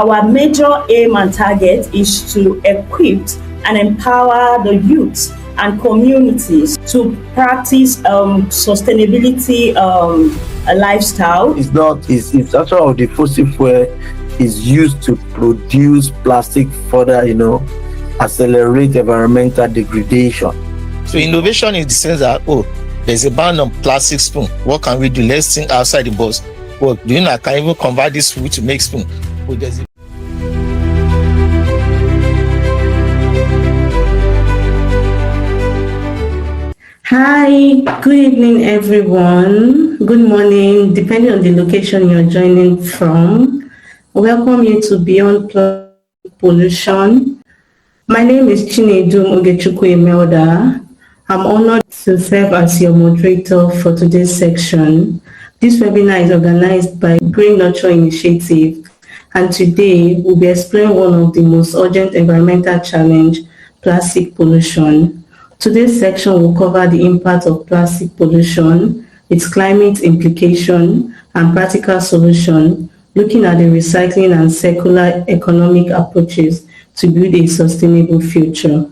Our major aim and target is to equip and empower the youth and communities to practice sustainability lifestyle. It's actually the fossil fuel is used to produce plastic further, accelerate environmental degradation. So innovation is the sense that, there's a ban on plastic spoon. What can we do? Let's think outside the box. Well, do you know I can even convert this food to make spoon? Hi, good evening everyone. Good morning, depending on the location you're joining from. Welcome you to Beyond Plastic Pollution. My name is Chinedu Ogechukwu Imelda. I'm honored to serve as your moderator for today's section. This webinar is organized by Green Nurture Initiative, and today we'll be exploring one of the most urgent environmental challenge, plastic pollution. Today's section will cover the impact of plastic pollution, its climate implication, and practical solution, looking at the recycling and circular economic approaches to build a sustainable future.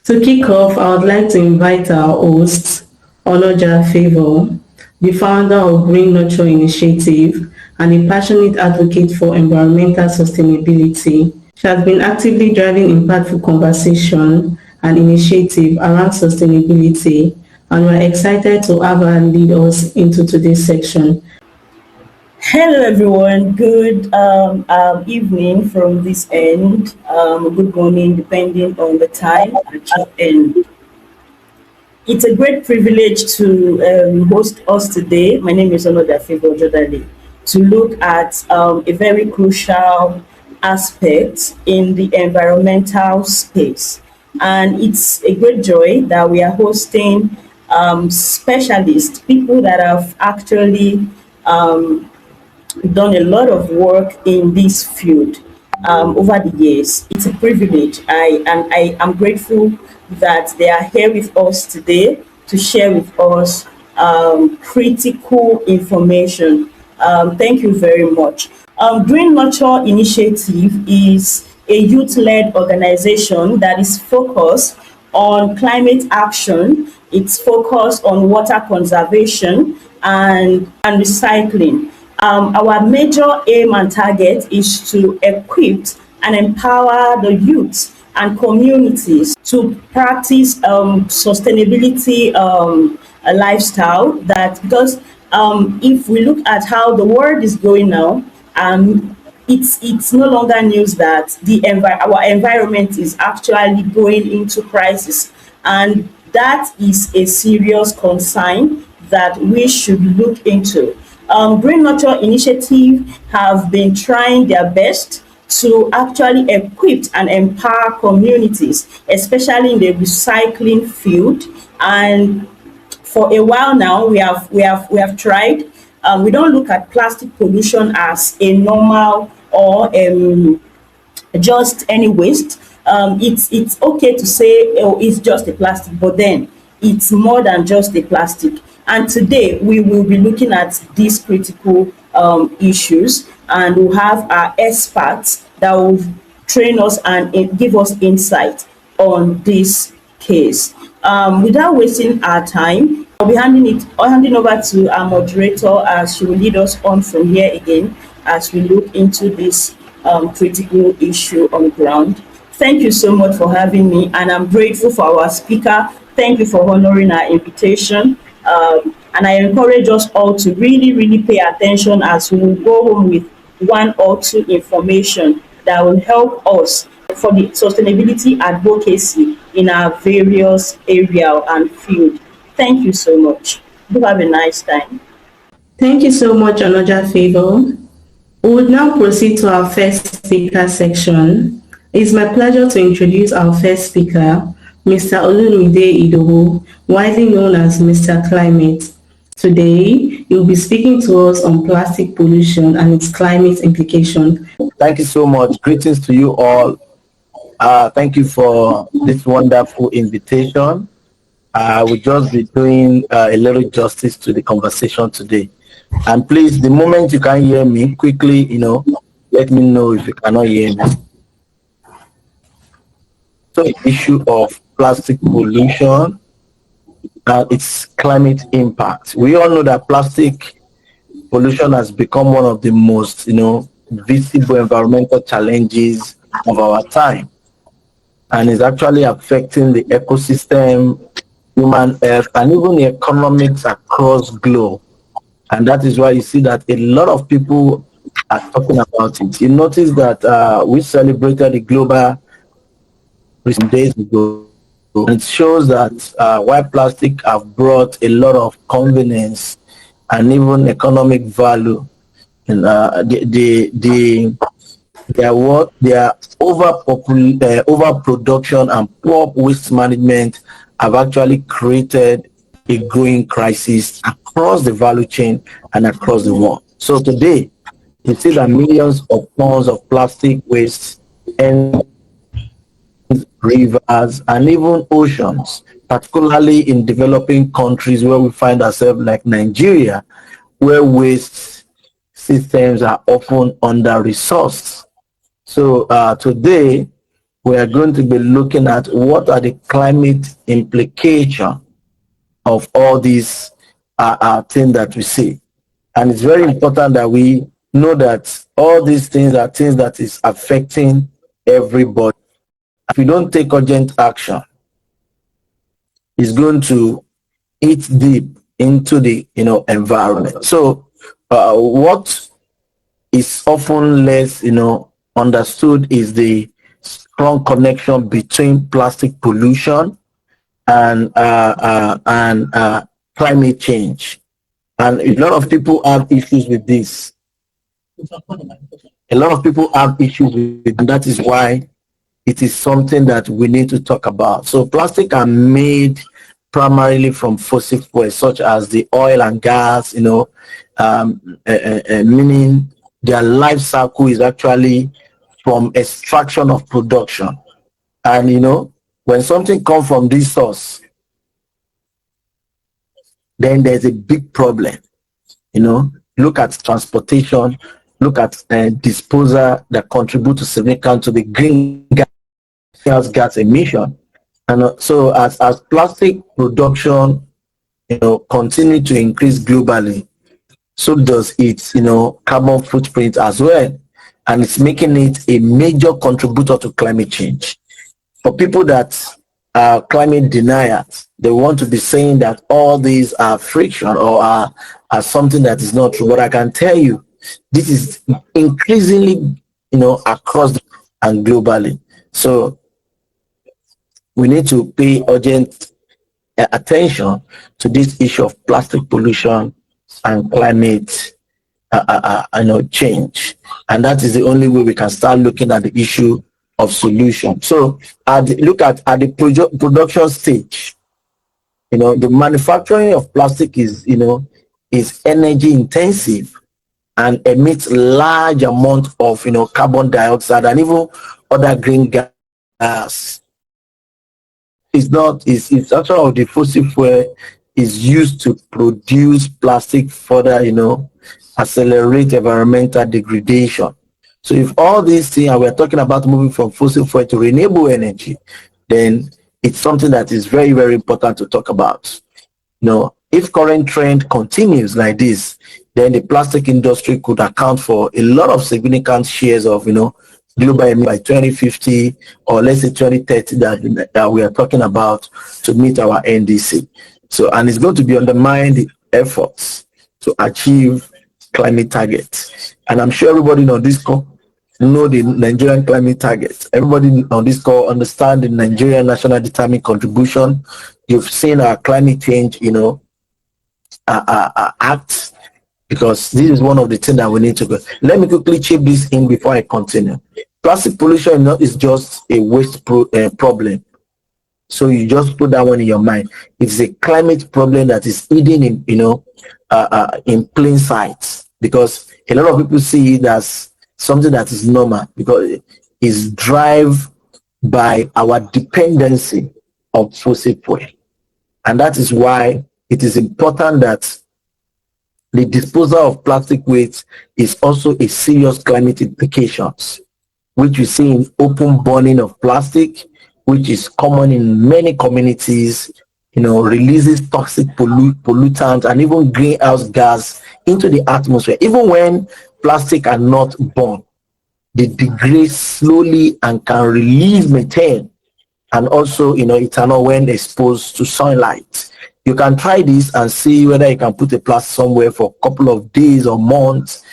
To kick off, I would like to invite our host, Onoja Favor, the founder of Green Nurture Initiative and a passionate advocate for environmental sustainability. She has been actively driving impactful conversation and initiative around sustainability, and we're excited to have her lead us into today's section. Hello everyone, good evening from this end, good morning depending on the time at your end. It's a great privilege to host us today. My name is Onoja Favor Jodale, to look at a very crucial aspect in the environmental space. And it's a great joy that we are hosting specialists, people that have actually done a lot of work in this field over the years. It's a privilege. I am grateful that they are here with us today to share with us critical information. Thank you very much. Green Nurture Initiative is a youth-led organization that is focused on climate action. It's focused on water conservation and recycling. Our major aim and target is to equip and empower the youth and communities to practice sustainability lifestyle. That because if we look at how the world is going now, it's no longer news that our environment is actually going into crisis, and that is a serious concern that we should look into. Green Nurture Initiative have been trying their best to actually equip and empower communities, especially in the recycling field. And for a while now, we have tried. We don't look at plastic pollution as a normal or just any waste. It's okay to say, oh, it's just a plastic, but then it's more than just a plastic. And today we will be looking at these critical issues, and we'll have our experts that will train us and give us insight on this case. Without wasting our time, I'll be handing over to our moderator as she will lead us on from here again as we look into this critical issue on ground. Thank you so much for having me, and I'm grateful for our speaker. Thank you for honoring our invitation. And I encourage us all to really pay attention as we will go home with one or two information that will help us for the sustainability advocacy in our various area and field. Thank you so much. Do have a nice time. Thank you so much, Onoja Favor. We will now proceed to our first speaker section. It's my pleasure to introduce our first speaker, Mr. Olumide Idowu, widely known as Mr. Climate. Today, he will be speaking to us on plastic pollution and its climate implications. Thank you so much. Greetings to you all. Thank you for this wonderful invitation. We'll just be doing a little justice to the conversation today. And please, the moment you can hear me, quickly, Let me know if you cannot hear me. So, the issue of plastic pollution and its climate impact. We all know that plastic pollution has become one of the most, visible environmental challenges of our time, and is actually affecting the ecosystem, human health, and even the economics across globe. And that is why you see that a lot of people are talking about it. You notice that we celebrated the global some days ago, and it shows that while plastic have brought a lot of convenience and even economic value, and their overproduction and poor waste management have actually created a growing crisis across the value chain and across the world. So today, you see that millions of tons of plastic waste and rivers, and even oceans, particularly in developing countries where we find ourselves, like Nigeria, where waste systems are often under resourced. So today, we are going to be looking at what are the climate implications of all these things that we see. And it's very important that we know that all these things are things that is affecting everybody. If we don't take urgent action, it's going to eat deep into the environment. So what is often less understood is the strong connection between plastic pollution and climate change. And a lot of people have issues with this. A lot of people have issues with it, and that is why it is something that we need to talk about. So plastic are made primarily from fossil fuels such as the oil and gas, meaning their life cycle is actually from extraction of production. And when something comes from this source, then there's a big problem. Look at transportation, look at disposal that contribute to significant to the greenhouse gas emission. And so as plastic production continue to increase globally, so does its carbon footprint as well, and it's making it a major contributor to climate change. For people that are climate deniers, they want to be saying that all these are friction or are something that is not true. But I can tell you, this is increasingly across and globally. So we need to pay urgent attention to this issue of plastic pollution and climate change, and that is the only way we can start looking at the issue of solution. So look at the production stage. The manufacturing of plastic is energy intensive and emits large amount of carbon dioxide and even other green gas. It's actually the fossil fuel is used to produce plastic, further accelerate environmental degradation. So if all these things, and we're talking about moving from fossil fuel to renewable energy, then it's something that is very, very important to talk about. If current trend continues like this, then the plastic industry could account for a lot of significant shares of global emission by 2050, or let's say 2030 that we are talking about to meet our NDC. So, and it's going to be undermine the efforts to achieve climate targets. And I'm sure everybody on this call know the Nigerian climate targets. Everybody on this call understand the Nigerian National Determined Contribution. You've seen our climate change, act, because this is one of the things that we need to go. Let me quickly chip this in before I continue. Plastic pollution is just a waste problem. So you just put that one in your mind. It's a climate problem that is hidden in plain sight, because a lot of people see it as something that is normal, because it's driven by our dependency of fossil fuel. And that is why it is important that the disposal of plastic waste is also a serious climate implications, which we see in open burning of plastic, which is common in many communities, releases toxic pollutants and even greenhouse gas into the atmosphere. Even when plastic are not burned, they degrade slowly and can release methane and also, ethanol when exposed to sunlight. You can try this and see whether you can put a plastic somewhere for a couple of days or months,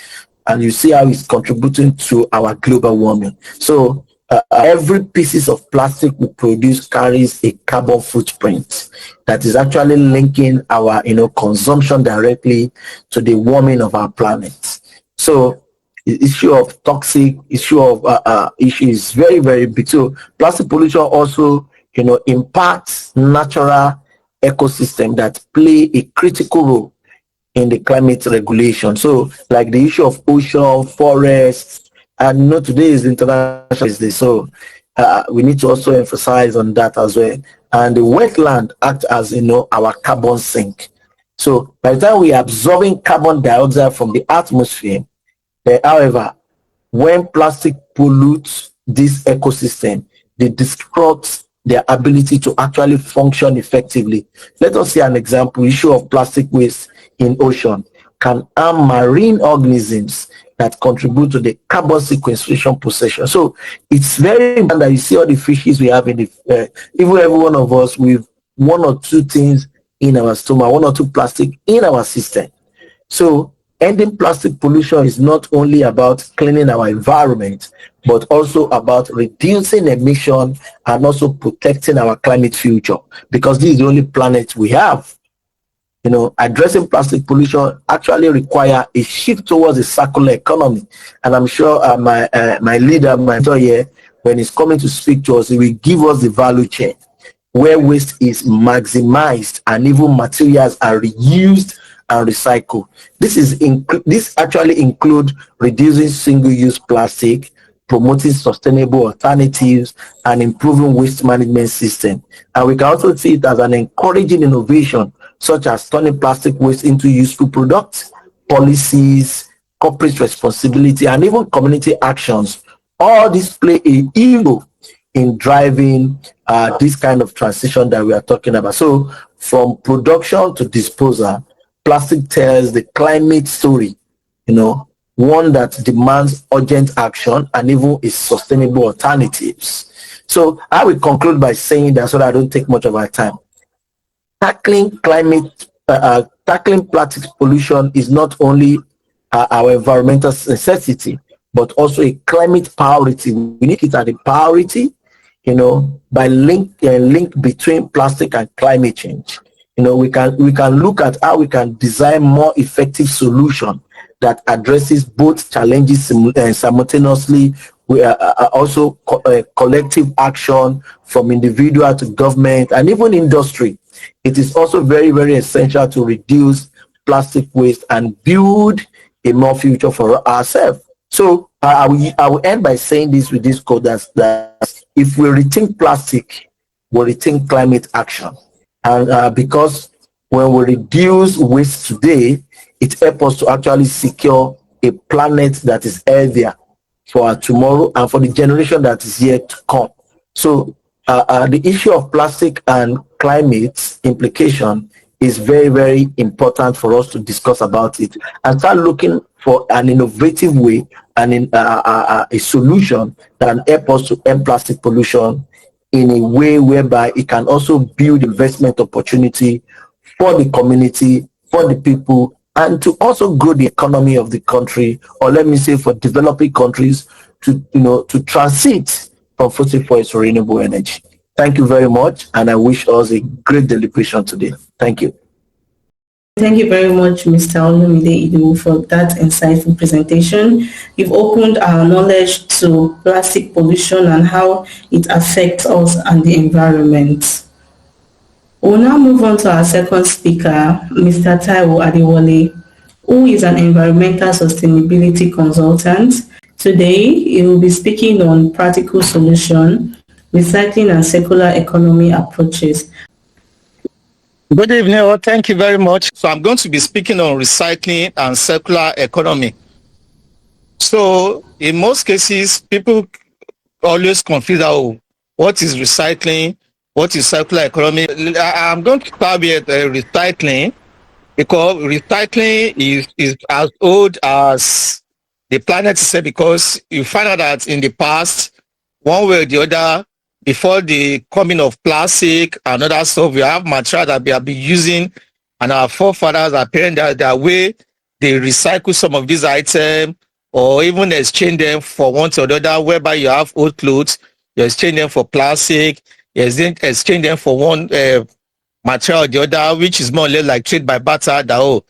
and you see how it's contributing to our global warming. So every pieces of plastic we produce carries a carbon footprint that is actually linking our consumption directly to the warming of our planet. So the issue of toxic issue is very, very big. So plastic pollution also impacts natural ecosystem that play a critical role in the climate regulation. So like the issue of ocean, forests, and today is International Day, so we need to also emphasize on that as well. And the wetland act as our carbon sink. So by the time we are absorbing carbon dioxide from the atmosphere, however, when plastic pollutes this ecosystem, they disrupt their ability to actually function effectively. Let us see an example. Issue of plastic waste in ocean can harm marine organisms that contribute to the carbon sequestration process. So it's very important that you see all the fishes we have in the even every one of us with one or two things in our stomach, one or two plastic in our system. So ending plastic pollution is not only about cleaning our environment, but also about reducing emission and also protecting our climate future, because this is the only planet we have. Addressing plastic pollution actually require a shift towards a circular economy. And I'm sure my leader, my mentor here, when he's coming to speak to us, he will give us the value chain where waste is maximized and even materials are reused and recycled. This actually include reducing single-use plastic, promoting sustainable alternatives, and improving waste management system. And we can also see it as an encouraging innovation, such as turning plastic waste into useful products, policies, corporate responsibility, and even community actions. All these play a role in driving this kind of transition that we are talking about. So from production to disposal, plastic tells the climate story, one that demands urgent action and even is sustainable alternatives. So I will conclude by saying that, so that I don't take much of our time. Tackling plastic pollution is not only our environmental necessity, but also a climate priority. We need it as a priority, by link between plastic and climate change. We can look at how we can design more effective solution that addresses both challenges simultaneously. We are also collective action from individual to government and even industry. It is also very, very essential to reduce plastic waste and build a more future for ourselves. So I will end by saying this with this quote, that if we rethink plastic, we'll rethink climate action. And because when we reduce waste today, it helps us to actually secure a planet that is healthier for our tomorrow and for the generation that is yet to come. So the issue of plastic and climate implication is very, very important for us to discuss about it and start looking for an innovative way and a solution that can help us to end plastic pollution in a way whereby it can also build investment opportunity for the community, for the people, and to also grow the economy of the country, or let me say for developing countries to transit from fossil fuels to renewable energy. Thank you very much, and I wish us a great deliberation today. Thank you. Thank you very much, Mr. Olumide Idowu, for that insightful presentation. You've opened our knowledge to plastic pollution and how it affects us and the environment. We'll now move on to our second speaker, Mr. Taiwo Adewole, who is an environmental sustainability consultant. Today, he will be speaking on practical solution, recycling and circular economy approaches. Good evening, all. Thank you very much. So I'm going to be speaking on recycling and circular economy. So in most cases, people always confuse what is recycling, what is circular economy. I'm going to start with recycling because recycling is as old as the planet itself, because you find out that in the past, one way or the other, before the coming of plastic and other stuff, we have material that we have been using, and our forefathers, our parents, their way they recycle some of these items or even exchange them for one to another, whereby you have old clothes, you exchange them for plastic, you exchange them for one material or the other, which is more or less like trade by barter. That, oh,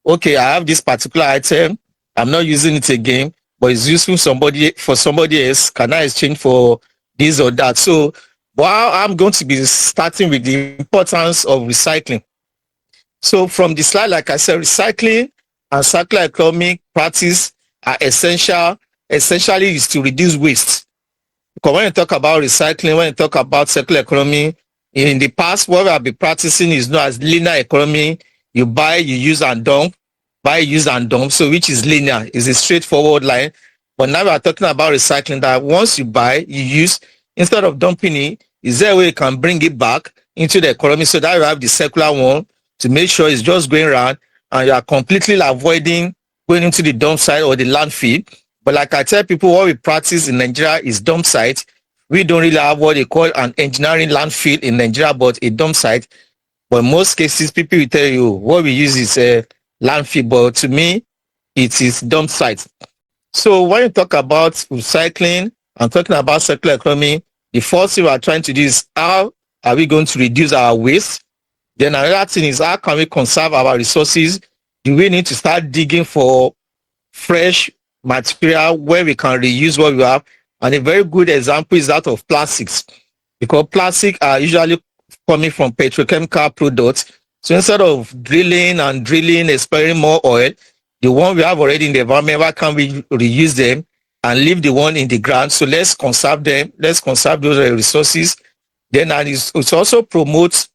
okay, I have this particular item, I'm not using it again, but it's useful for somebody else. Can I exchange for this or that? So while I'm going to be starting with the importance of recycling. So from the slide, like I said, recycling and circular economic practice are essential. Essentially is to reduce waste. Because when you talk about recycling, when you talk about circular economy, in the past, what we have been practicing is known as linear economy. You buy, you use and dump, buy, use and dump. So which is linear, is a straightforward line. But now we are talking about recycling, that once you buy, you use, instead of dumping it, is there a way you can bring it back into the economy, so that you have the circular one to make sure it's just going around and you are completely avoiding going into the dump site or the landfill. But like I tell people, what we practice in Nigeria is dump site. We don't really have what they call an engineering landfill in Nigeria, but a dump site. But in most cases, people will tell you what we use is a landfill, but to me, it is dump site. So when you talk about recycling and talking about circular economy, the first thing we are trying to do is how are we going to reduce our waste? Then another thing is how can we conserve our resources? Do we need to start digging for fresh material where we can reuse what we have? And a very good example is that of plastics, because plastic are usually coming from petrochemical products. So instead of drilling, expiring more oil, the one we have already in the environment, why can't we reuse them and leave the one in the ground? So let's conserve them. Let's conserve those resources. Then it also promotes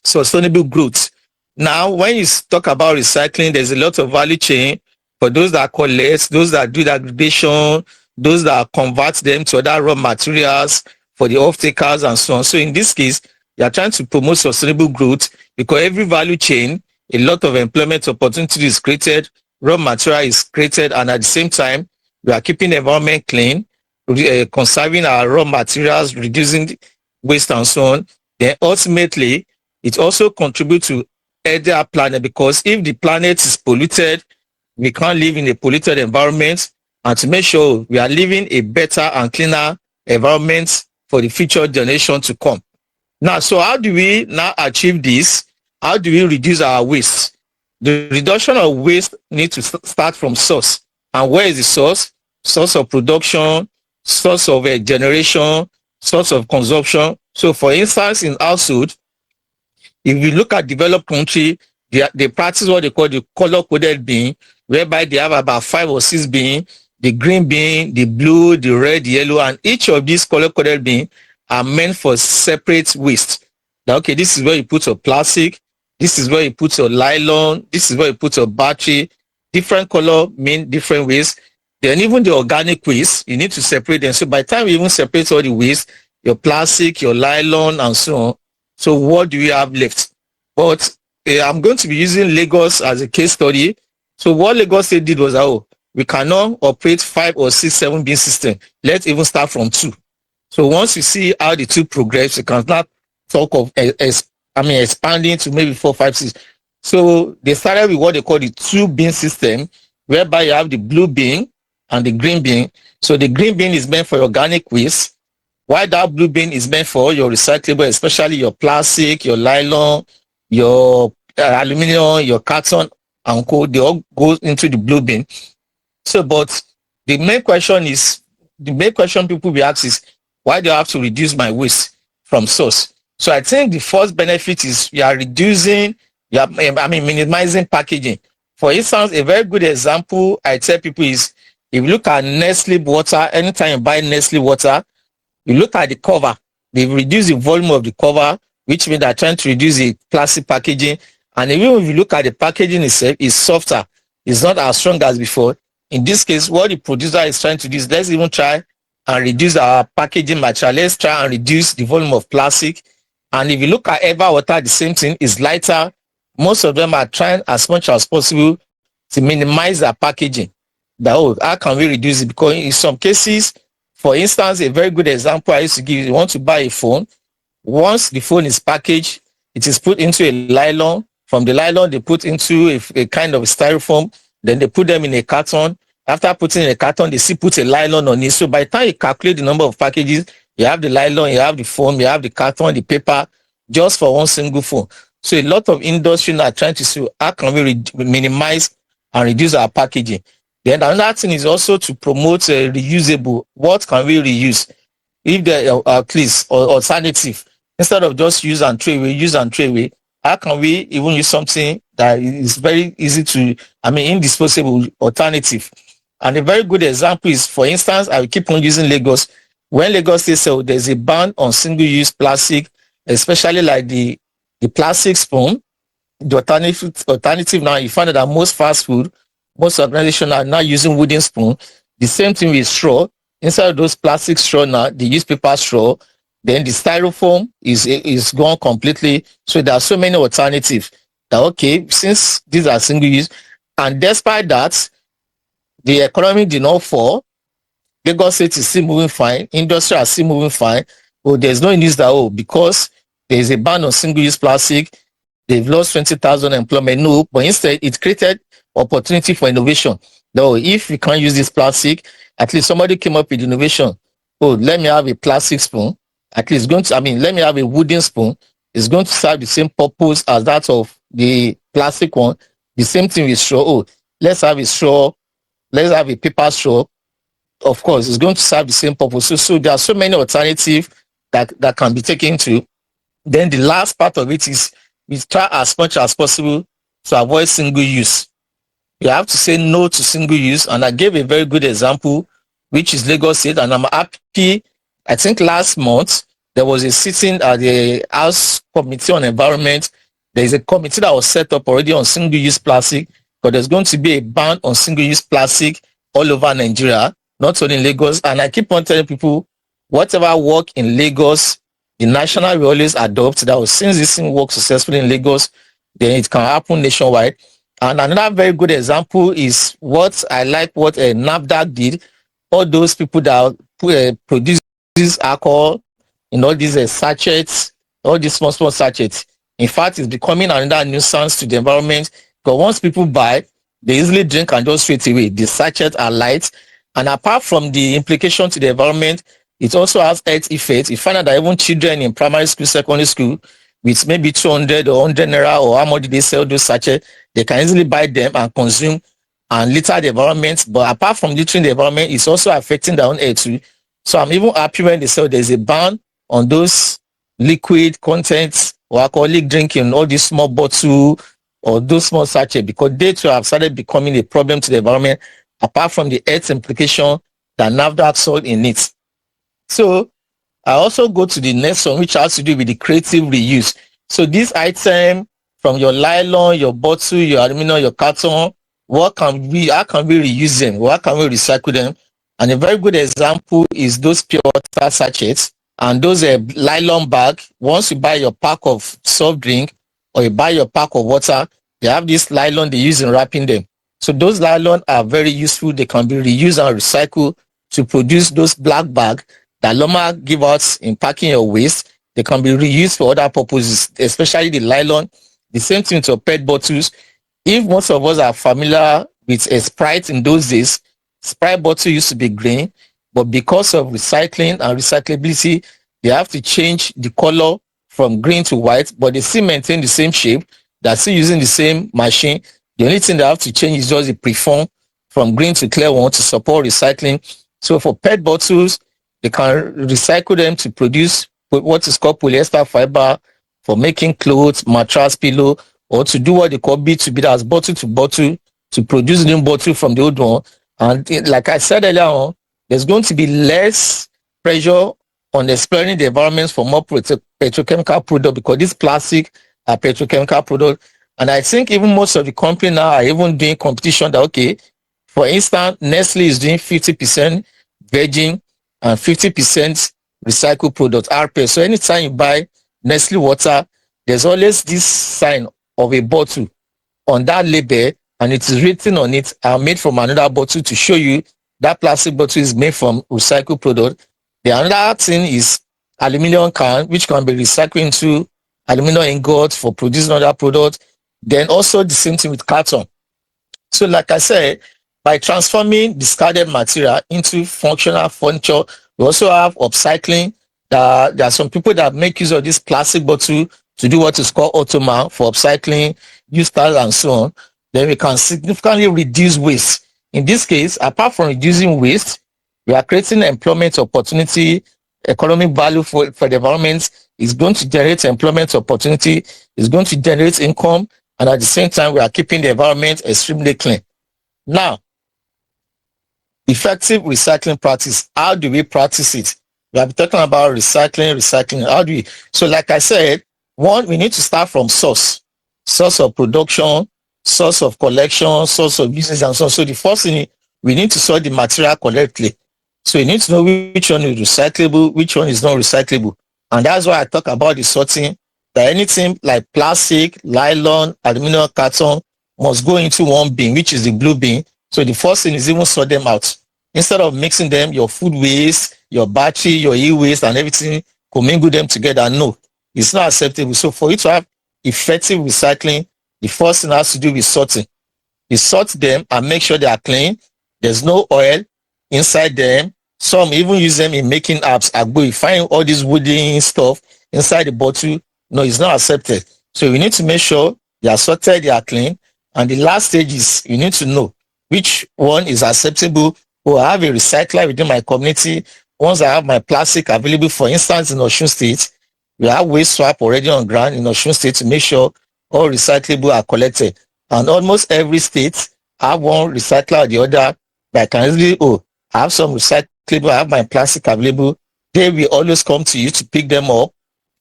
sustainable growth. Now, when you talk about recycling, there's a lot of value chain for those that collect, those that do the aggregation, those that convert them to other raw materials for the off-takers and so on. So in this case, you are trying to promote sustainable growth, because every value chain, a lot of employment opportunity is created, raw material is created, and at the same time, we are keeping the environment clean, conserving our raw materials, reducing waste and so on. Then ultimately, it also contributes to healthier planet, because if the planet is polluted, we can't live in a polluted environment. And to make sure we are living a better and cleaner environment for the future generation to come. Now, so how do we now achieve this? How do we reduce our waste? The reduction of waste needs to start from source. And where is the source? Source of production, source of generation, source of consumption. So for instance, in household, if you look at developed country, they practice what they call the color-coded bin, whereby they have about 5 or 6 bin, the green bin, the blue, the red, the yellow, and each of these color-coded bin are meant for separate waste. Now, okay, this is where you put your plastic, this is where you put your nylon, this is where you put your battery. Different color mean different waste. Then even the organic waste, you need to separate them. So by the time you even separate all the waste, your plastic, your nylon, and so on, so what do we have left? But I'm going to be using Lagos as a case study. So what Lagos State did was, we cannot operate 5 or 6, 7 bin system. Let's even start from 2. So once you see how the 2 progress, you can start talk of expanding to maybe 4, 5, 6. So they started with what they call the 2 bin system, whereby you have the blue bin and the green bin. So the green bin is meant for organic waste, while that blue bin is meant for your recyclable, especially your plastic, your nylon, your aluminum, your carton, and co. They all go into the blue bin. So, but the main question people will ask is, why do I have to reduce my waste from source? So I think the first benefit is you are minimizing packaging. For instance, a very good example I tell people is, if you look at Nestle water, anytime you buy Nestle water, you look at the cover, they've reduced the volume of the cover which means they're trying to reduce the plastic packaging. And even if you look at the packaging itself, it's softer. It's not as strong as before. In this case, what the producer is trying to do is, let's even try and reduce our packaging material. Let's try and reduce the volume of plastic. And if you look at Eva water, the same thing is lighter. Most of them are trying as much as possible to minimize their packaging. How can we reduce it? Because in some cases, for instance, a very good example I used to give, you want to buy a phone. Once the phone is packaged, it is put into a nylon. From the nylon, they put into a kind of styrofoam. Then they put them in a carton. After putting in a carton, they still put a nylon on it. So by the time you calculate the number of packages, you have the nylon, you have the foam, you have the carton, the paper, just for one single phone. So a lot of industry are trying to see how can we minimize and reduce our packaging. Then another thing is also to promote reusable. What can we reuse? If there are at least alternative, instead of just use and throw away, how can we even use something that is very easy to, indisposable alternative? And a very good example is, for instance, I will keep on using Lagos. When Lagos State said there's a ban on single-use plastic, especially like the plastic spoon, the alternative now, you find that most fast food, most organizations are now using wooden spoon. The same thing with straw. Instead of those plastic straw now, they use paper straw. Then the styrofoam is gone completely. So there are so many alternatives that, okay, since these are single use, and despite that, the economy did not fall. Lagos State is still moving fine. Industry are still moving fine. But there's no news that, because there's a ban on single-use plastic, they've lost 20,000 employment. No, but instead it created opportunity for innovation. Though if we can't use this plastic, at least somebody came up with innovation. Let me have a plastic spoon. At least let me have a wooden spoon. It's going to serve the same purpose as that of the plastic one. The same thing with straw. Let's have a straw. Let's have a paper straw. Of course, it's going to serve the same purpose. So there are so many alternatives that can be taken to. Then the last part of it is we try as much as possible to avoid single use. You have to say no to single use. And I gave a very good example, which is Lagos State. And I'm happy. I think last month, there was a sitting at the House Committee on Environment. There is a committee that was set up already on single-use plastic, but there's going to be a ban on single-use plastic all over Nigeria, not only in Lagos. And I keep on telling people, whatever work in Lagos, the national will always adopt that. Since this thing works successfully in Lagos, then it can happen nationwide. And another very good example is what NAFDAC did. All those people that produce alcohol in all these sachets, all these small sachets. In fact, it's becoming another nuisance to the environment, because once people buy, they easily drink and just straight away. The sachets are light. And apart from the implication to the environment, it also has health effects. You find out that even children in primary school, secondary school, with maybe 200 or 100 naira, or how much they sell those sachets, they can easily buy them and consume and litter the environment. But apart from littering the environment, it's also affecting their own health too. So I'm even happy when they say there's a ban on those liquid contents or alcoholic drinking, all these small bottles or those small sachets, because they too have started becoming a problem to the environment, apart from the health implication that NAFDAC saw in it. So I also go to the next one, which has to do with the creative reuse. So this item from your nylon, your bottle, your aluminum, your carton, how can we reuse them? How can we recycle them? And a very good example is those pure water sachets and those nylon bag. Once you buy your pack of soft drink or you buy your pack of water, they have this nylon they use in wrapping them. So those nylon are very useful. They can be reused and recycled to produce those black bag that Loma give out in packing your waste. They can be reused for other purposes, especially the nylon. The same thing to PET bottles. If most of us are familiar with a Sprite in those days, Sprite bottle used to be green, but because of recycling and recyclability, they have to change the color from green to white, but they still maintain the same shape. They're still using the same machine. The only thing they have to change is just the preform from green to clear one to support recycling. So for PET bottles, they can recycle them to produce what is called polyester fiber for making clothes, mattress, pillow, or to do what they call B2B, that's bottle to bottle, to produce new bottle from the old one. And like I said earlier on, there's going to be less pressure on exploring the environment for more petrochemical product, because this plastic are petrochemical product. And I think even most of the company now are even doing competition that, okay, for instance, Nestle is doing 50% virgin and 50% recycled product, RP. So anytime you buy Nestle water, there's always this sign of a bottle on that label, and it is written on it, are made from another bottle, to show you that plastic bottle is made from recycled product. The another thing is aluminum can, which can be recycled into aluminum ingot for producing other products. Then also the same thing with carton. So like I said, by transforming discarded material into functional furniture, we also have upcycling. There are some people that make use of this plastic bottle to do what is called automa for upcycling, use style and so on. Then we can significantly reduce waste. In this case, apart from reducing waste, we are creating employment opportunity, economic value for the environment. Is going to generate employment opportunity, is going to generate income, and at the same time, we are keeping the environment extremely clean. Now, effective recycling practice. How do we practice it? We have been talking about recycling. How do we? So like I said, one, we need to start from source of production, source of collection, source of business, and so on. So the first thing, we need to sort the material correctly. So you need to know which one is recyclable, which one is not recyclable. And that's why I talk about the sorting, that anything like plastic, nylon, aluminum, carton must go into one bin, which is the blue bin. So the first thing is even sort them out. Instead of mixing them, your food waste, your battery, your e-waste, and everything, commingle them together. No, it's not acceptable. So for you to have effective recycling, the first thing has to do with sorting. You sort them and make sure they are clean. There's no oil inside them. Some even use them in making apps. You find all this wooden stuff inside the bottle. No, it's not accepted. So we need to make sure they are sorted, they are clean. And the last stage is you need to know which one is acceptable. Or I have a recycler within my community. Once I have my plastic available, for instance, in Osun State, we have waste swap already on ground in Osun State to make sure all recyclable are collected. And almost every state have one recycler or the other that can easily, I have some recyclable, I have my plastic available. They will always come to you to pick them up.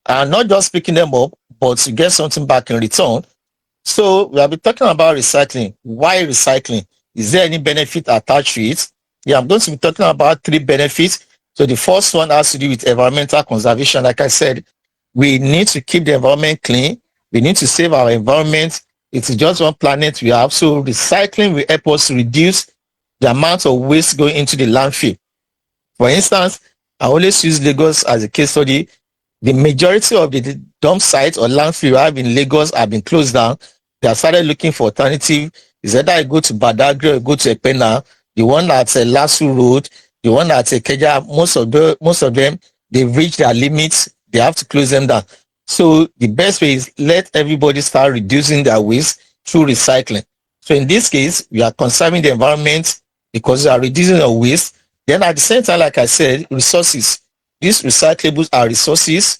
And not just picking them up, but to get something back in return. So we have been talking about recycling. Why recycling? Is there any benefit attached to it? Yeah, I'm going to be talking about 3 benefits. So the first one has to do with environmental conservation. Like I said, we need to keep the environment clean. We need to save our environment. It's just one planet we have. So recycling will help us reduce the amount of waste going into the landfill. For instance, I always use Lagos as a case study. The majority of the dump sites or landfill we have in Lagos have been closed down. They have started looking for alternative. Is either I go to Badagry or go to Epena, the one at Lasu Road, the one at Keja, most of them, they've reached their limits. They have to close them down. So the best way is let everybody start reducing their waste through recycling. So in this case, we are conserving the environment because we are reducing our waste. Then at the same time, like I said, resources. These recyclables are resources.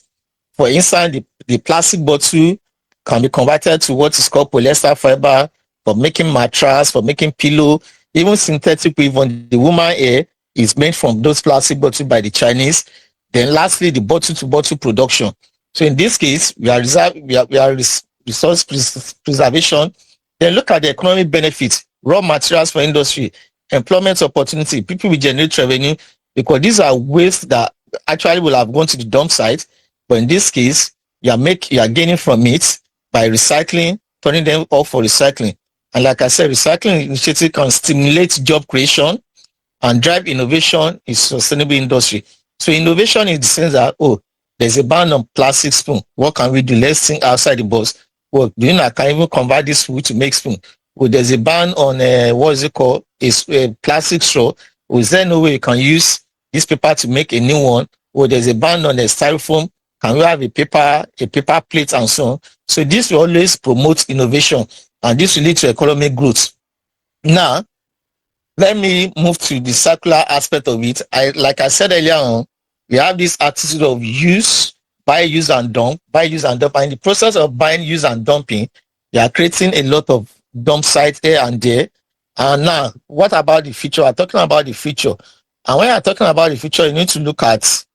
For instance, the plastic bottle can be converted to what is called polyester fiber for making mattress, for making pillow, even synthetic weave. The woman hair is made from those plastic bottles by the Chinese. Then lastly, the bottle-to-bottle production. So in this case, we are resource preservation. Then look at the economic benefits, raw materials for industry, employment opportunity, people will generate revenue, because these are waste that actually will have gone to the dump site. But in this case, you are gaining from it by recycling, turning them off for recycling. And like I said, recycling initiative can stimulate job creation and drive innovation in sustainable industry. So innovation in the sense that, there's a ban on plastic spoon. What can we do? Let's think outside the box. Well, I can even convert this food to make spoon. Well, there's a ban on what is it called? A plastic straw. Well, is there no way you can use this paper to make a new one? Well, there's a ban on the styrofoam. Can we have a paper plate and so on? So this will always promote innovation, and this will lead to economic growth. Now, let me move to the circular aspect of it. Like I said earlier on, we have this attitude of buy, use and dump, buy, use and dump. And in the process of buying, use and dumping, they are creating a lot of dump sites here and there. And now, what about the future? I'm talking about the future. And when you're talking about the future, you need to look at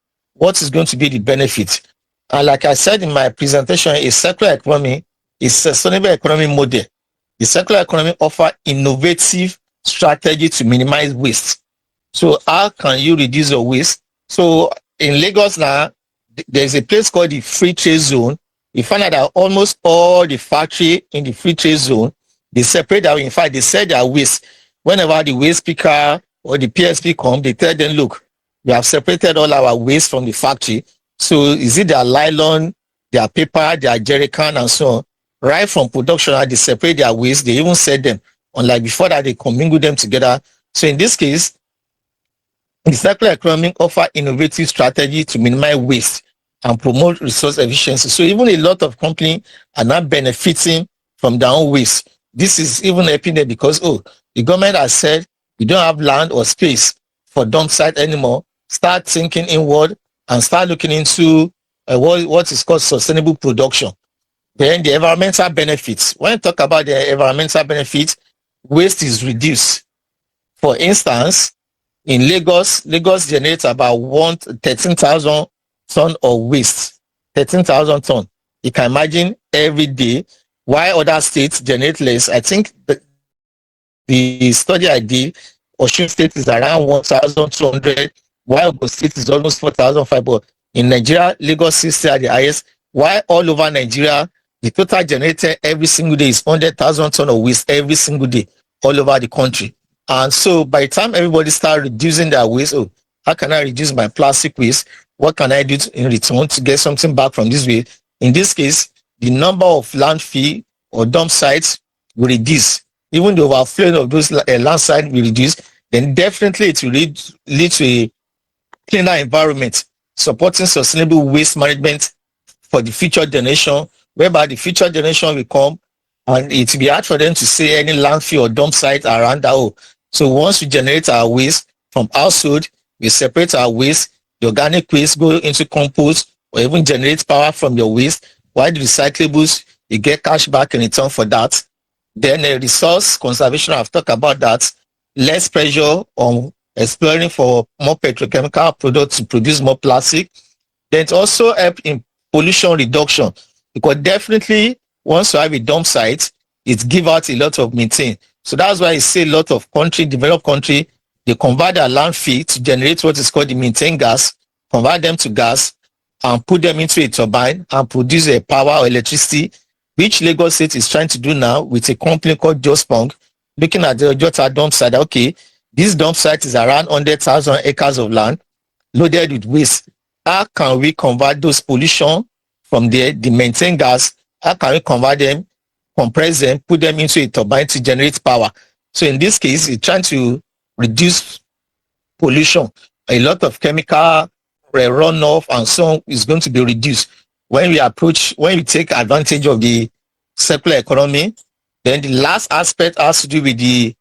what is going to be the benefit? And like I said in my presentation, a circular economy is a sustainable economy model. The circular economy offers innovative strategy to minimize waste. So how can you reduce your waste? So in Lagos now, there's a place called the free trade zone. You find out that almost all the factory in the free trade zone, they separate that. In fact, they sell their waste. Whenever the waste picker or the PSP come, they tell them, look, we have separated all our waste from the factory. So is it their nylon, their paper, their jerry can, and so on? Right from production, they separate their waste. They even sell them. Unlike before that, they commingle them together. So in this case, the circular economy offer innovative strategy to minimize waste and promote resource efficiency. So even a lot of companies are not benefiting from their own waste. This is even helping them because, the government has said you don't have land or space for dump site anymore. Start thinking inward and start looking into what is called sustainable production. Then the environmental benefits. When you talk about the environmental benefits, waste is reduced. For instance, in Lagos generates about 13,000 tons of waste. 13,000 tons. You can imagine every day. While other states generate less, I think the study I did, Osun State is around 1,200, while Ogun State is almost 4,500. In Nigeria, Lagos is still at the highest. While all over Nigeria, the total generated every single day is 100,000 tons of waste every single day, all over the country. And so by the time everybody start reducing their waste, how can I reduce my plastic waste? What can I do in return to get something back from this waste? In this case, the number of landfill or dump sites will reduce. Even the overflowing of those land sites will reduce, then definitely it will lead to a cleaner environment, supporting sustainable waste management for the future generation, whereby the future generation will come and it will be hard for them to see any landfill or dump site around that. So once we generate our waste from household, we separate our waste, the organic waste go into compost or even generate power from your waste, while the recyclables, you get cash back in return for that. Then resource conservation, I've talked about that. Less pressure on exploring for more petrochemical products to produce more plastic. Then it also help in pollution reduction, because definitely once you have a dump site, it give out a lot of methane. So that's why I say a lot of developed country, they convert their landfill to generate what is called the methane gas, convert them to gas and put them into a turbine and produce a power or electricity, which Lagos State is trying to do now with a company called Jospong, looking at the Ojota dump site. Okay, this dump site is around 100,000 acres of land loaded with waste. How can we convert those pollution from there, the methane gas? How can we convert them, compress them, put them into a turbine to generate power? So in this case, it's trying to reduce pollution. A lot of chemical runoff and so on is going to be reduced. When we take advantage of the circular economy, then the last aspect has to do with the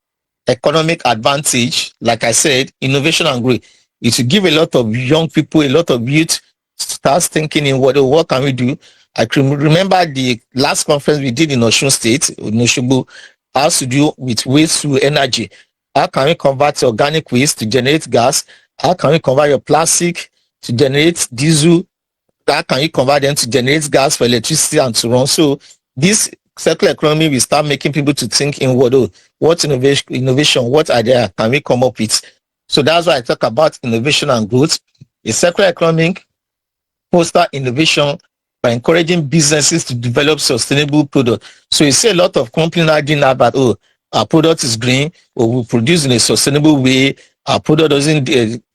economic advantage. Like I said, innovation and growth. It will give a lot of young people, a lot of youth starts thinking in what can we do. I can remember the last conference we did in Osun State, in Osogbo, has to do with waste to energy. How can we convert organic waste to generate gas? How can we convert your plastic to generate diesel? How can you convert them to generate gas for electricity and so on? So this circular economy will start making people to think in what innovation, what idea can we come up with? So that's why I talk about innovation and growth. A circular economy foster innovation by encouraging businesses to develop sustainable products. So you see a lot of companies are doing about, our product is green, or we produce in a sustainable way, our product doesn't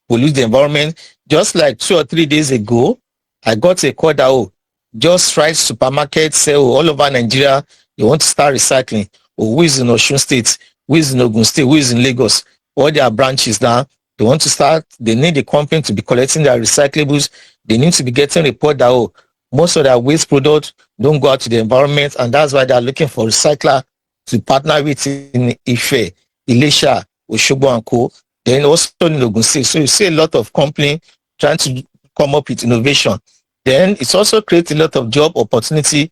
pollute the environment. Just like 2 or 3 days ago, I got a call that, just right supermarket sell all over Nigeria, they want to start recycling. Who is in Osun State, who is in Ogun State, who is in Lagos, all their branches now, they want to start, they need the company to be collecting their recyclables, they need to be getting report that, most of their waste products don't go out to the environment, and that's why they're looking for recycler to partner with in Ife, Ilesha, Osogbo and Co. Then also in Ogun State. So you see a lot of companies trying to come up with innovation. Then it's also creates a lot of job opportunity.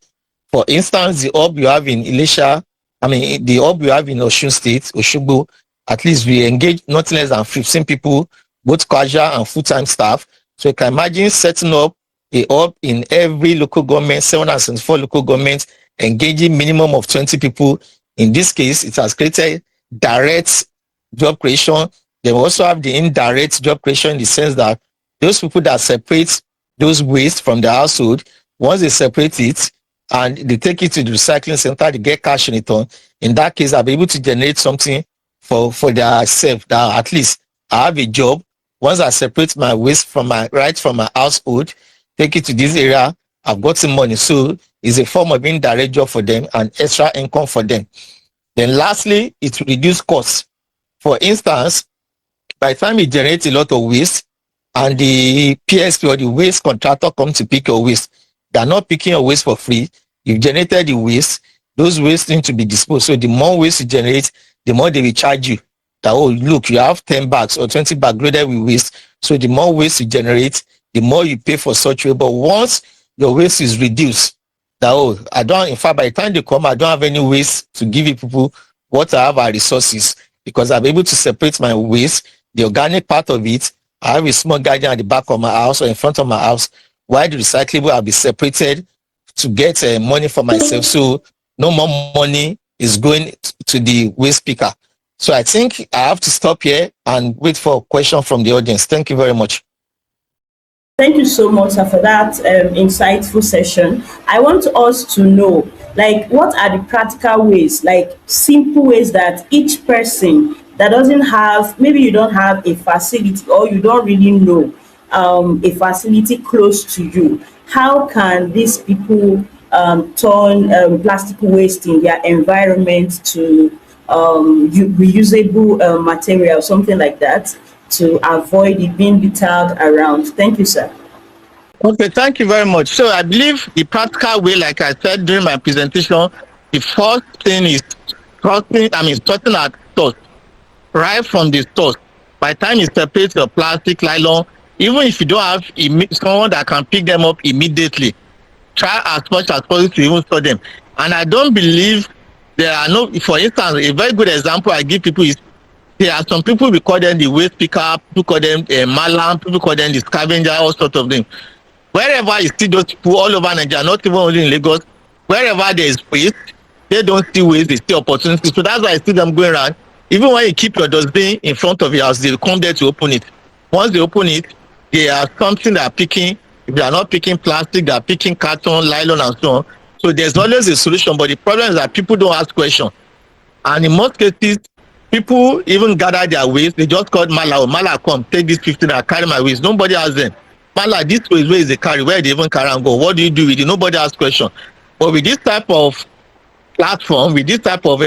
For instance, the hub you have in Ilesha, the hub you have in Osun State, Osogbo, at least we engage not less than 15 people, both casual and full-time staff, So you can imagine setting up a hub in every local government, 774 local governments, engaging minimum of 20 people. In this case, it has created direct job creation. They also have the indirect job creation in the sense that those people that separate those waste from the household, once they separate it and they take it to the recycling center, they get cash in return. In that case, I'll be able to generate something for their self, that at least I have a job. Once I separate my waste from my household, take it to this area, I've got some money. So it's a form of indirect job for them and extra income for them. Then lastly, it reduces costs. For instance, by the time you generate a lot of waste and the PSP or the waste contractor comes to pick your waste, they're not picking your waste for free. You've generated the waste. Those waste need to be disposed. So the more waste you generate, the more they will charge you. That, oh, look, you have 10 bags or 20 bags loaded with waste. So the more waste you generate, the more you pay for such way. But once your waste is reduced, that, oh, in fact, by the time they come, I don't have any waste to give you people. What I have are resources, because I'm able to separate my waste, the organic part of it. I have a small garden at the back of my house or in front of my house, while the recyclable will be separated to get money for myself. So no more money is going to the waste picker. So I think I have to stop here and wait for a question from the audience. Thank you very much. Thank you so much, sir, for that insightful session. I want us to know, like, what are the practical ways, like simple ways that each person that doesn't have, maybe you don't have a facility or you don't really know a facility close to you, how can these people turn plastic waste in their environment to reusable material, something like that, to avoid it being littered around? Thank you, sir. Okay, thank you very much. So I believe the practical way, like I said during my presentation, the first thing is sorting our thoughts right from the source. By the time you separate your plastic, nylon, even if you don't have someone that can pick them up immediately, try as much as possible to even store them. And I don't believe there are no, for instance, a very good example I give people is, there are some people, we call them the waste picker, people call them malam, people call them the scavenger, all sorts of things. Wherever you see those people all over Nigeria, not even only in Lagos, wherever there is waste, they don't see waste, they see opportunities. So that's why I see them going around. Even when you keep your dustbin in front of your house, they will come there to open it. Once they open it, they are something they are picking. If they are not picking plastic, they are picking carton, nylon, and so on. So there's always a solution, but the problem is that people don't ask questions. And in most cases, people even gather their waste. They just call Mala, Mala, come, take this 15 and carry my waste. Nobody asks them, Mala, this waste, where is the carry? Where they even carry and go? What do you do with it? Nobody asks questions. But with this type of platform, with this type of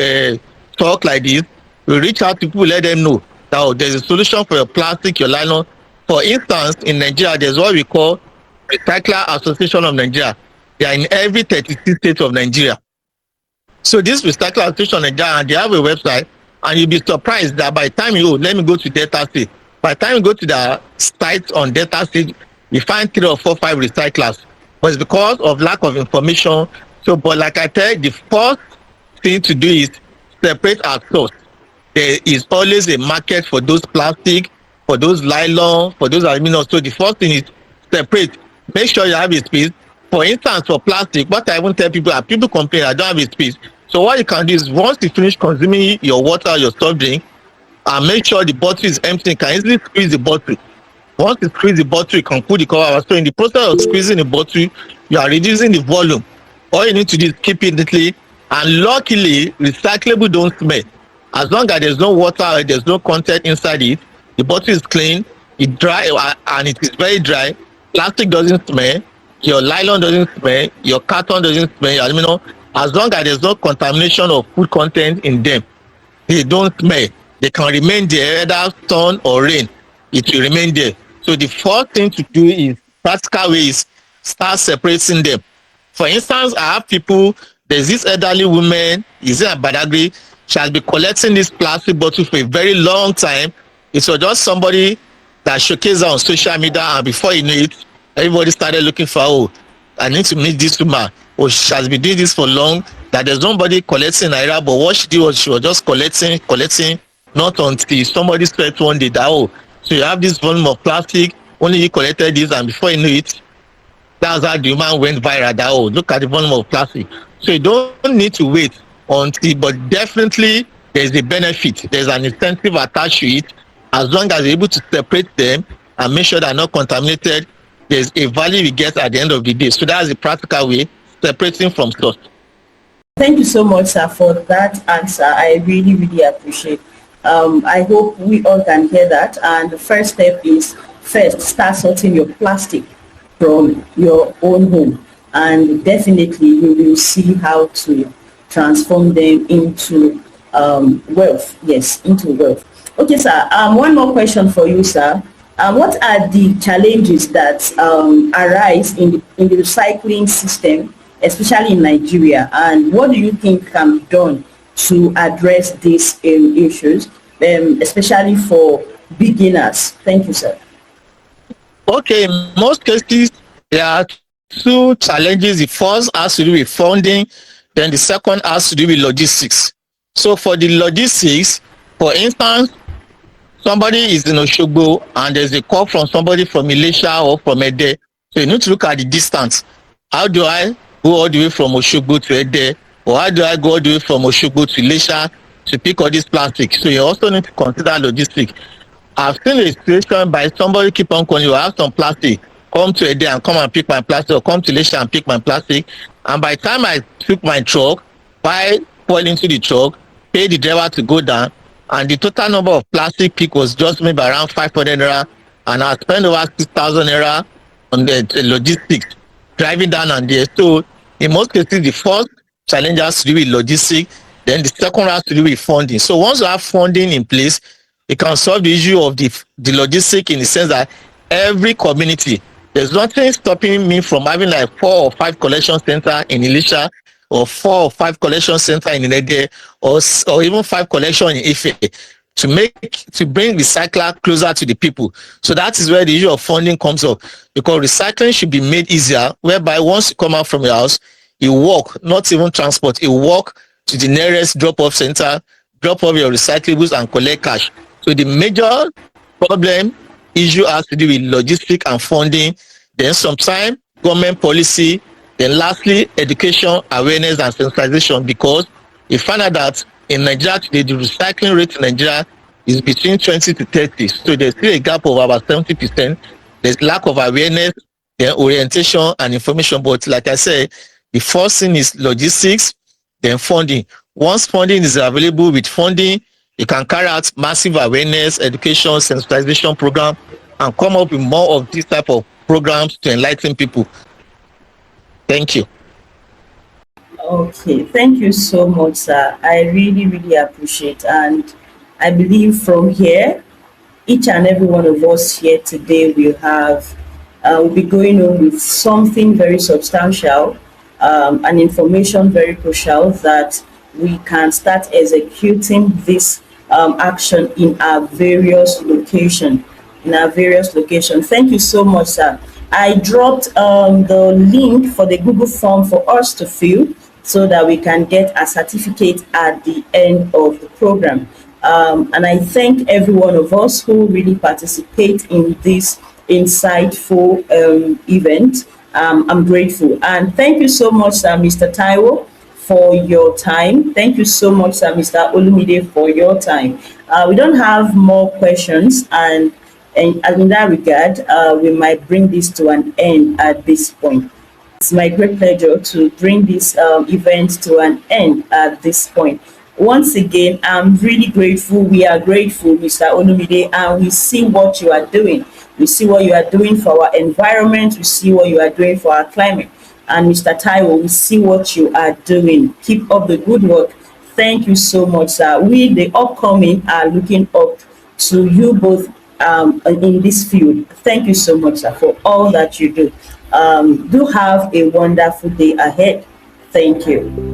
talk like this, we reach out to people, let them know that, oh, there's a solution for your plastic, your nylon. For instance, in Nigeria, there's what we call Recycler Association of Nigeria. They are in every 36 states of Nigeria. So this Recycler Association of Nigeria, and they have a website, and you'll be surprised that by the time let me go to Delta State. By the time you go to the site on Delta State, you find 3 or 4, 5 recyclers. But it's because of lack of information. So, but like I said, the first thing to do is separate our source. There is always a market for those plastic, for those nylon, for those aluminum. So the first thing is separate. Make sure you have a space. For instance, for plastic, what I won't tell people are, people complain, I don't have a space. So what you can do is, once you finish consuming your water, your soft drink, and make sure the bottle is empty, you can easily squeeze the bottle. Once you squeeze the bottle, you can put the cover. So in the process of squeezing the bottle, you are reducing the volume. All you need to do is keep it neatly. And luckily, recyclable don't smell. As long as there's no water, there's no content inside it, the bottle is clean, it dry, and it is very dry. Plastic doesn't smell, your nylon doesn't smell, your carton doesn't smell, your aluminum. As long as there's no contamination of food content in them, they don't smell. They can remain there, either sun or rain, it will remain there. So the first thing to do is, practical ways, start separating them. For instance, I have people, there's this elderly woman, is in Badagry, she has been collecting this plastic bottle for a very long time. It was just somebody that showcased her on social media, and before you know it, everybody started looking for, oh, I need to meet this woman. Oh, she has been doing this for long, that there's nobody collecting Naira, but what she did was she was just collecting, not until somebody said one day that, oh, so you have this volume of plastic, only he collected this, and before you know it, that's how the woman went viral. That, oh, look at the volume of plastic. So you don't need to wait until, but definitely there's a benefit. There's an incentive attached to it. As long as you're able to separate them and make sure they're not contaminated, there's a value you get at the end of the day. So that's the practical way, separating from source. Thank you so much, sir, for that answer. I really, really appreciate. I hope we all can hear that. And the first step is first start sorting your plastic from your own home, and definitely you will see how to transform them into wealth. Yes, into wealth. Okay, sir. One more question for you, sir. What are the challenges that arise in the recycling system, especially in Nigeria, and what do you think can be done to address these issues, especially for beginners? Thank you, sir. Okay, in most cases, there are two challenges. The first has to do with funding, then the second has to do with logistics. So for the logistics, for instance, somebody is in Oshogbo and there's a call from somebody from Ilesha or from Ede. So you need to look at the distance. How do I go all the way from Oshogbo to Ede? Or how do I go all the way from Oshogbo to Ilesha to pick all these plastics? So you also need to consider logistics. I've seen a situation by somebody keep on calling, you have some plastic, come to Ede and come and pick my plastic, or come to Ilesha and pick my plastic. And by the time I took my truck, buy fuel into the truck, pay the driver to go down, and the total number of plastic pick was just maybe around 500 naira, and I spent over 6,000 naira on the logistics driving down and there. So in most cases, the first challenge has to do with logistics, then the second has to do with funding. So once you have funding in place, it can solve the issue of the logistics, in the sense that every community, there's nothing stopping me from having like 4 or 5 collection centers in Ilesha, or 4 or 5 collection centers in Ede, or even 5 collection in Ife, to bring recycler closer to the people. So that is where the issue of funding comes up, because recycling should be made easier, whereby once you come out from your house, you walk, not even transport, you walk to the nearest drop-off center, drop off your recyclables and collect cash. So the major problem issue has to do with logistics and funding, then sometimes government policy, then lastly education, awareness and sensitization, because you find out that in Nigeria today, the recycling rate in Nigeria is between 20 to 30. So there's still a gap of about 70%. There's lack of awareness, then orientation and information. But like I said, the first thing is logistics, then funding. Once funding is available, with funding, you can carry out massive awareness, education, sensitization program, and come up with more of these type of programs to enlighten people. Thank you. Okay, thank you so much, sir. I really, really appreciate, and I believe from here, each and every one of us here today will be going on with something very substantial, and information very crucial that we can start executing this action in our various locations. Thank you so much, sir. I dropped the link for the Google form for us to fill, so that we can get a certificate at the end of the program. And I thank every one of us who really participate in this insightful event. I'm grateful. And thank you so much, Mr. Taiwo, for your time. Thank you so much, Mr. Olumide, for your time. We don't have more questions, and in that regard, we might bring this to an end at this point. It's my great pleasure to bring this event to an end at this point. Once again, I'm really grateful. We are grateful, Mr. Olumide, and we see what you are doing. We see what you are doing for our environment. We see what you are doing for our climate. And Mr. Taiwo, we see what you are doing. Keep up the good work. Thank you so much, sir. We, the upcoming, are looking up to you both in this field. Thank you so much, sir, for all that you do. Do have a wonderful day ahead. Thank you.